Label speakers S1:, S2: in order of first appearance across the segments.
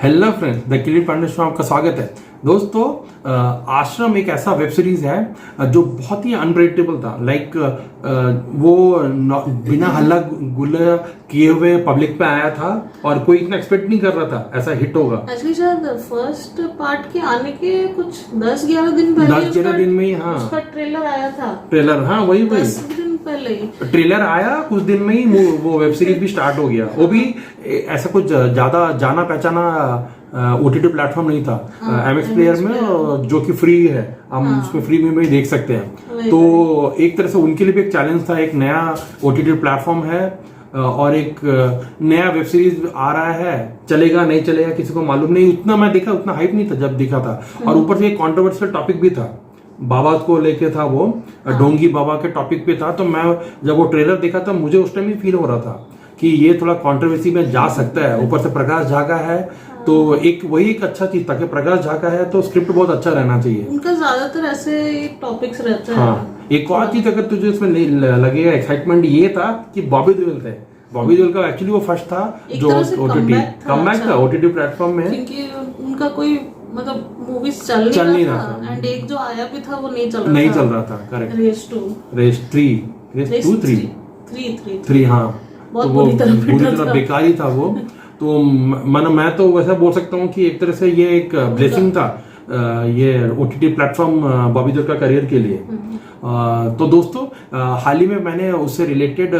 S1: Hello friends, the clear Pandey show में आपका स्वागत है। दोस्तों, आश्रम एक ऐसा वेब सीरीज है जो बहुत ही अनप्रेडिक्टेबल था। लाइक वो बिना हल्ला गुल्ला किए हुए पब्लिक पे आया था और कोई इतना एक्सपेक्ट नहीं कर रहा था ऐसा हिट होगा।
S2: एक्चुअली शायद फर्स्ट पार्ट के आने के कुछ 10-11 दिन पहले
S1: 10-11 दिन में ही
S2: उसका ट्रेलर आया था।
S1: ट्रेलर, हाँ वही
S2: 10 दिन पहले
S1: ट्रेलर आया, कुछ दिन में ही वो वेब सीरीज भी स्टार्ट हो गया। वो भी ऐसा कुछ ज्यादा जाना पहचाना OTT प्लेटफॉर्म नहीं था, MX प्लेयर में, जो कि फ्री है। हम उसमें फ्री में भी देख सकते हैं। तो एक तरह से उनके लिए भी एक चैलेंज था। एक नया OTT प्लेटफॉर्म है और एक नया वेब सीरीज आ रहा है, चलेगा नहीं चलेगा किसी को मालूम नहीं। उतना मैं देखा, उतना हाइप नहीं था जब देखा था। और ऊपर से एक कॉन्ट्रोवर्शियल टॉपिक भी था, बाबा को लेके था, वो ढोंगी बाबा के टॉपिक पे था। तो मैं जब वो ट्रेलर देखा था, मुझे उस टाइम भी फील हो रहा था कि ये थोड़ा कंट्रोवर्सी में जा सकता है। ऊपर से प्रकाश झा का है, तो वही एक अच्छा चीज था कि प्रकाश झा का है तो स्क्रिप्ट बहुत अच्छा रहना चाहिए।
S2: उनका ज्यादातर ऐसे टॉपिक्स रहते हैं।
S1: हाँ, एक और चीज अगर तुझे इसमें लगेगा एक्साइटमेंट, ये था कि बॉबी देओल थे। बॉबी देओल का एक्चुअली वो फर्स्ट था जो कमबैक था OTT प्लेटफॉर्म में,
S2: क्योंकि उनका कोई मतलब मूवीज चल नहीं रहा था। एंड एक जो आया भी था वो नहीं चल रहा था। करेक्ट। रेस 3 हाँ, तो वो पूरी तरह बेकार ही था वो। तो मैं तो वैसा बोल सकता हूँ कि एक तरह से ये एक ब्लेसिंग था, ये OTT प्लेटफॉर्म बॉबी देओल का करियर के लिए। तो दोस्तों, हाल ही में मैंने उससे रिलेटेड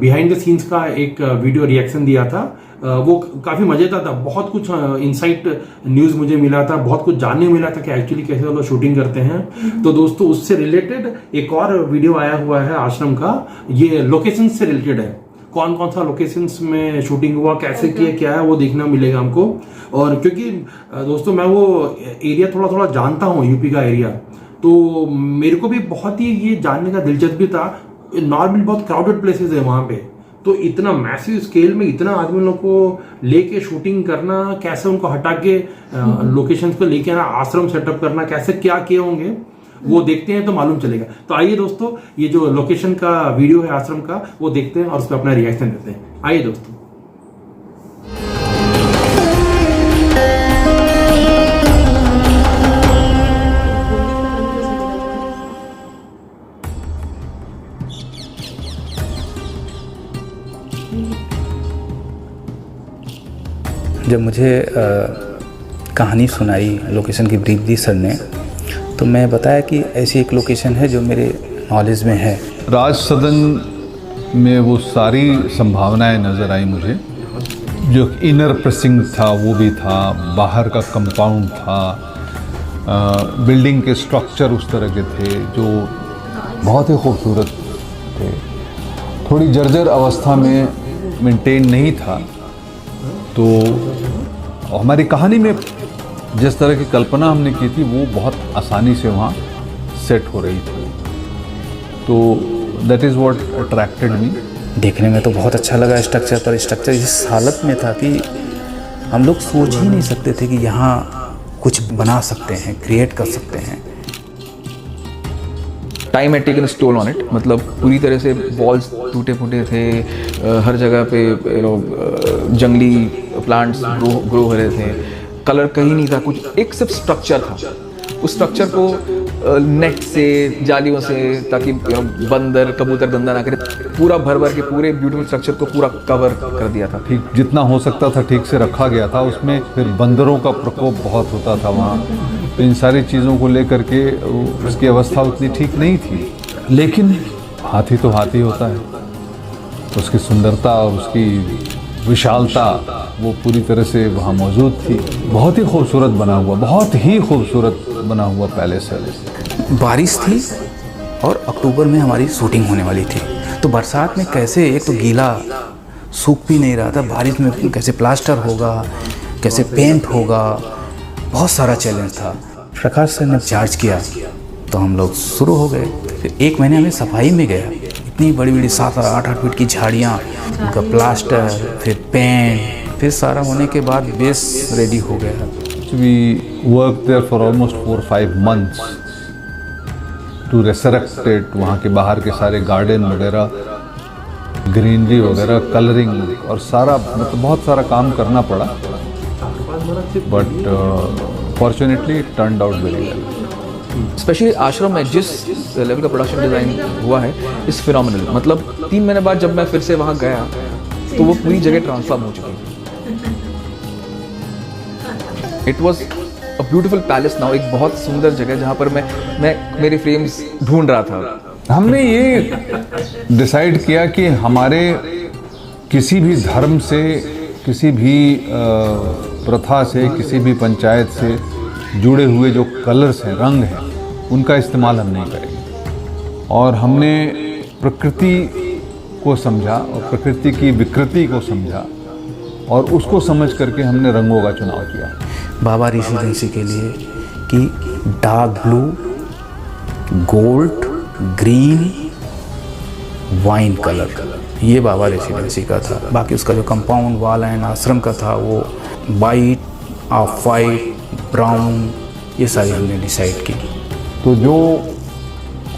S2: बिहाइंड द सीन्स का एक वीडियो रिएक्शन दिया था। वो काफी मजेदार था। बहुत कुछ इनसाइट न्यूज मुझे मिला था, बहुत कुछ जानने मिला था कि एक्चुअली कैसे वो लोग शूटिंग करते हैं। तो दोस्तों, उससे रिलेटेड एक और वीडियो आया हुआ है आश्रम का। ये लोकेशन से रिलेटेड है, कौन कौन सा लोकेशंस में शूटिंग हुआ, कैसे किया, क्या है, वो देखना मिलेगा हमको। और क्योंकि दोस्तों मैं वो एरिया थोड़ा थोड़ा जानता हूँ, यूपी का एरिया, तो मेरे को भी बहुत ही ये जानने का दिलचस्पी था। नॉर्मली बहुत क्राउडेड प्लेसेस है वहाँ पे, तो इतना मैसिव स्केल में इतना आदमी लोग को लेके शूटिंग करना, कैसे उनको हटा के लोकेशंस पे लेके आना, आश्रम सेटअप करना, कैसे क्या किए होंगे, वो देखते हैं तो मालूम चलेगा। तो आइए दोस्तों, ये जो लोकेशन का वीडियो है आश्रम का, वो देखते हैं और उस पर अपना रिएक्शन देते हैं। आइए दोस्तों।
S3: जब मुझे कहानी सुनाई, लोकेशन की ब्रीफ दी सर ने, तो मैं बताया कि ऐसी एक लोकेशन है जो मेरे नॉलेज में है।
S4: राज सदन में वो सारी संभावनाएं नज़र आई मुझे। जो इनर प्रेसिंग था वो भी था, बाहर का कंपाउंड था, बिल्डिंग के स्ट्रक्चर उस तरह के थे जो बहुत ही खूबसूरत थे। थोड़ी जर्जर अवस्था में मेंटेन नहीं था। तो हमारी कहानी में जिस तरह की कल्पना हमने की थी वो बहुत आसानी से वहाँ सेट हो रही थी। तो दैट इज़ व्हाट अट्रैक्टेड मी।
S3: देखने में तो बहुत अच्छा लगा स्ट्रक्चर, पर स्ट्रक्चर इस हालत में था कि हम लोग सोच ही नहीं सकते थे कि यहाँ कुछ बना सकते हैं, क्रिएट कर सकते हैं।
S5: Time had taken stole on it, मतलब पूरी तरह से वॉल्स टूटे फूटे थे, हर जगह पे जंगली प्लांट्स ग्रो हो रहे थे, कलर कहीं नहीं था, कुछ एक सिर्फ स्ट्रक्चर था। उस स्ट्रक्चर को नेट से, जालियों से, ताकि बंदर कबूतर गंदा ना करे, पूरा भर भर के पूरे ब्यूटीफुल स्ट्रक्चर को पूरा कवर कर दिया था।
S4: ठीक जितना हो सकता था ठीक से रखा गया था। उसमें फिर बंदरों का प्रकोप बहुत होता था वहाँ, तो इन सारी चीज़ों को लेकर के उसकी अवस्था उतनी ठीक नहीं थी। लेकिन हाथी तो हाथी होता है, उसकी सुंदरता और उसकी विशालता वो पूरी तरह से वहाँ मौजूद थी। बहुत ही खूबसूरत बना हुआ, बहुत ही खूबसूरत बना हुआ पैलेस है।
S3: बारिश थी और अक्टूबर में हमारी शूटिंग होने वाली थी, तो बरसात में कैसे, एक तो गीला सूख भी नहीं रहा था, बारिश में कैसे प्लास्टर होगा, कैसे पेंट होगा, बहुत सारा चैलेंज था। प्रकाश सर ने चार्ज किया तो हम लोग शुरू हो गए। फिर 1 महीने हमें सफाई में गया। इतनी बड़ी बड़ी 7-8 फीट की झाड़ियाँ, उनका प्लास्टर, फिर पेंट, फिर सारा होने के बाद बेस रेडी हो गया।
S4: We worked there for almost 4-5 months to resurrect it। वहाँ के बाहर के सारे गार्डन वगैरह, ग्रीनरी वगैरह, कलरिंग और सारा, मतलब बहुत सारा काम करना पड़ा। But fortunately it turned out very well.
S5: Specially आश्रम में जिस लेवल का प्रोडक्शन डिज़ाइन हुआ है इस फिनोमिनल। मतलब 3 महीने बाद जब मैं फिर से वहाँ गया तो वो पूरी जगह ट्रांसफॉर्म हो चुकी थी। It was a beautiful palace now, एक बहुत सुंदर जगह जहाँ पर मैं मेरे फ्रेम्स ढूंढ रहा था।
S4: हमने ये डिसाइड किया कि हमारे किसी भी धर्म से, किसी भी प्रथा से, किसी भी पंचायत से जुड़े हुए जो कलर्स हैं, रंग हैं, उनका इस्तेमाल हम नहीं करेंगे। और हमने प्रकृति को समझा और प्रकृति की विकृति को समझा और उसको समझ करके हमने रंगों का चुनाव किया।
S3: बाबा रेसिडेंसी के लिए कि dark blue, gold, green, wine colour, ये बाबा रेसिडेंसी का था। बाकी उसका जो कंपाउंड वाल एंड आश्रम का था वो वाइट, ऑफ वाइट, ब्राउन, ये सारी हमने डिसाइड की।
S4: तो जो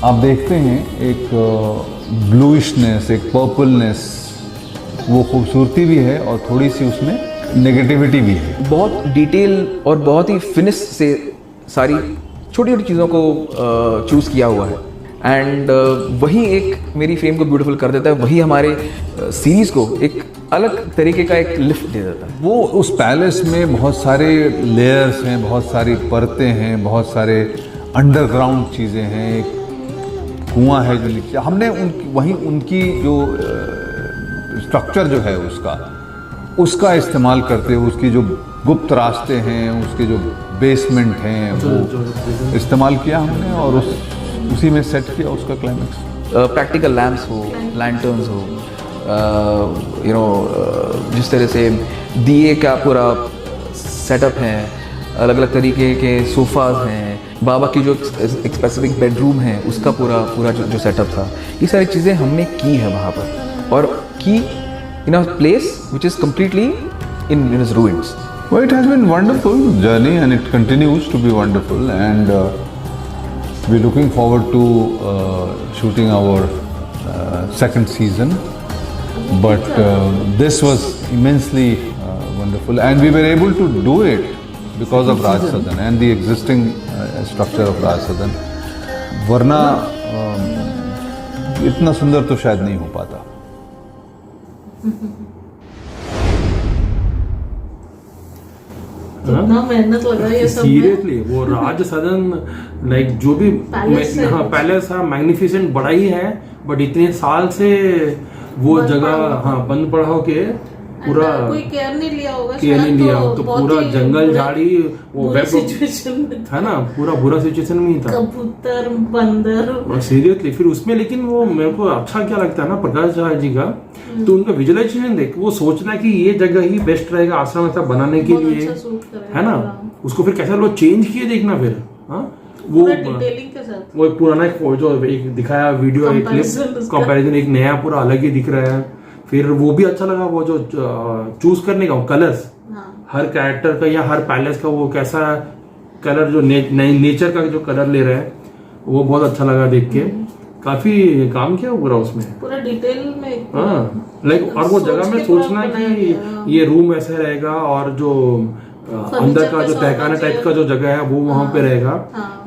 S4: आप देखते हैं एक ब्लूइशनेस, एक पर्पलनेस, वो खूबसूरती भी है और थोड़ी सी उसमें नेगेटिविटी भी है।
S5: बहुत डिटेल और बहुत ही फिनिश से सारी छोटी छोटी चीज़ों को चूज़ किया हुआ है। एंड वही एक मेरी फ्रेम को ब्यूटीफुल कर देता है, वही हमारे सीरीज़ को एक अलग तरीके का एक लिफ्ट दे देता है।
S4: वो उस पैलेस में बहुत सारे लेयर्स हैं, बहुत सारी परतें हैं, बहुत सारे अंडरग्राउंड चीज़ें हैं, एक कुआं है जो नीचे। हमने उनकी जो स्ट्रक्चर जो है उसका इस्तेमाल करते हुए, उसकी जो गुप्त रास्ते हैं, उसके जो बेसमेंट हैं, वो इस्तेमाल किया हमने और उसी में सेट किया उसका क्लाइमेक्स।
S5: प्रैक्टिकल लैम्प्स हो, लैंटर्न्स हो, जिस तरह से दिए का पूरा सेटअप है, अलग अलग तरीके के सोफ़ाज हैं, बाबा की जो एक स्पेसिफिक बेडरूम है उसका पूरा जो सेटअप था, ये सारी चीज़ें हमने की है वहाँ पर और की in a place which is completely in its ruins.
S4: Well, it has been wonderful journey and it continues to be wonderful, and we're looking forward to shooting our second season. But this was immensely wonderful, and we were able to do it because of Raj Sadan and the existing structure of Raj Sadan. वरना इतना सुंदर तो शायद नहीं हो पाता।
S2: कितना मेहनत लगा ये सब में। सीरियसली वो राज सदन लाइक जो भी पैलेस है मैग्निफिसेंट बड़ा ही है, बट इतने साल से वो जगह बंद पड़ा हो के पूरा
S6: कोई केयर नहीं लिया होगा,
S2: केयर नहीं लिया तो पूरा जंगल झाड़ी वो वेब
S6: सिचुएशन में
S2: था ना, पूरा बुरा सिचुएशन में ही था,
S6: कबूतर बंदर
S2: सीरियसली। फिर उसमें लेकिन वो मेरे को अच्छा क्या लगता है ना प्रकाश झा जी का, तो उनका विजुअलाइजेशन देख, वो सोचना कि ये जगह ही बेस्ट रहेगा आश्रम ऐसा बनाने के लिए, है ना। उसको फिर कैसे लोग चेंज किए देखना फिर, वो
S6: डिटेलिंग के साथ
S2: वो पुराना जो एक दिखाया वीडियो, एक क्लिप कंपैरिजन एक नया पूरा अलग ही दिख रहा है। फिर वो भी अच्छा लगा वो जो चूज करने का कलर्स, हर कैरेक्टर का या हर पैलेस का वो कैसा कलर जो नेचर का जो कलर ले रहा है, वो बहुत अच्छा लगा देख के। काफी काम किया पूरा उसमें,
S6: पूरा डिटेल में।
S2: लाइक और वो जगह में सोचना कि ये रूम ऐसे रहेगा और जो अंदर का जो तहखाना टाइप का जो जगह है वो वहां पे रहेगा।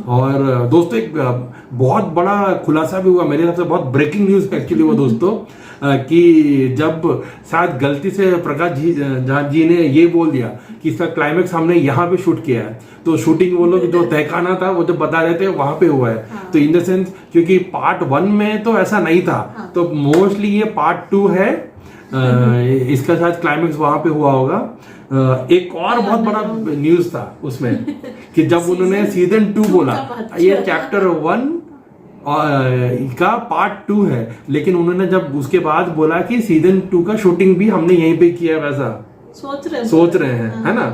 S2: और दोस्तों एक बहुत बड़ा खुलासा भी हुआ मेरे हिसाब से, बहुत ब्रेकिंग न्यूज है एक्चुअली वो दोस्तों, कि जब शायद गलती से प्रकाश जी ने ये बोल दिया कि इसका क्लाइमेक्स हमने यहाँ पे शूट किया है, तो शूटिंग वो लोग जो तहखाना था वो जो बता रहे थे वहां पे हुआ है। तो इन द सेंस क्योंकि पार्ट 1 में तो ऐसा नहीं था, तो मोस्टली ये पार्ट 2 है, इसका शायद क्लाइमेक्स वहां पे हुआ होगा। एक और बहुत बड़ा न्यूज था उसमें कि जब उन्होंने सीजन 2 बोला, ये चैप्टर 1 का पार्ट 2 है, लेकिन उन्होंने जब उसके बाद बोला कि सीजन 2 का शूटिंग भी हमने यहीं पे किया, वैसा सोच रहे हैं, है ना।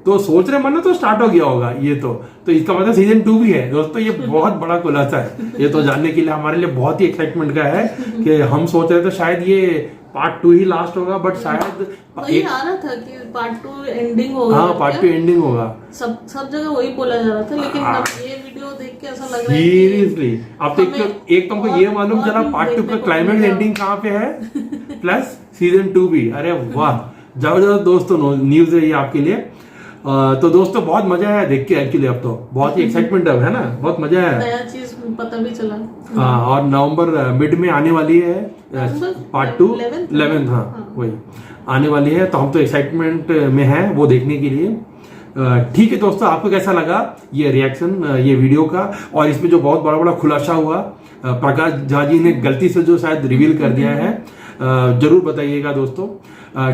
S2: तो सोच रहे मानो तो स्टार्ट हो गया होगा ये, तो इसका मतलब सीजन 2 भी है दोस्तों। ये बहुत बड़ा खुलासा है, ये तो जानने के लिए हमारे लिए बहुत ही एक्साइटमेंट का है कि हम सोच रहे थे शायद ये पार्ट 2 ही लास्ट होगा, बट शायद
S6: वही आ रहा था कि पार्ट 2 एंडिंग होगा।
S2: हाँ, पार्ट 2 एंडिंग होगा,
S6: सब जगह वही बोला जा रहा था, लेकिन अब ये वीडियो देख के ऐसा लग रहा है
S2: सीरियसली। अब एक तुमको ये मालूम चला पार्ट 2 का क्लाइमेक्स एंडिंग कहाँ पे है, प्लस सीजन 2 भी। अरे वाह, जबरदस्त दोस्तों न्यूज है ये आपके लिए। तो दोस्तों बहुत मजा आया देख के, एक्चुअली अब तो बहुत ही एक्साइटमेंट है ना, बहुत मजा आया।
S6: नया चीज पता भी चला।
S2: हाँ, और नवंबर मिड में आने वाली है पार्ट 2 11th, हाँ वही आने वाली है, तो हम तो एक्साइटमेंट में है वो देखने के लिए। ठीक है दोस्तों, आपको कैसा लगा ये रिएक्शन ये वीडियो का, और इसमें जो बहुत बड़ा बड़ा खुलासा हुआ प्रकाश झा जी ने गलती से जो शायद रिवील कर दिया है, जरूर बताइएगा दोस्तों।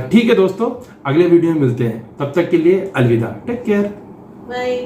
S2: ठीक है दोस्तों, अगले वीडियो में मिलते हैं, तब तक के लिए अलविदा, टेक केयर,
S6: बाय।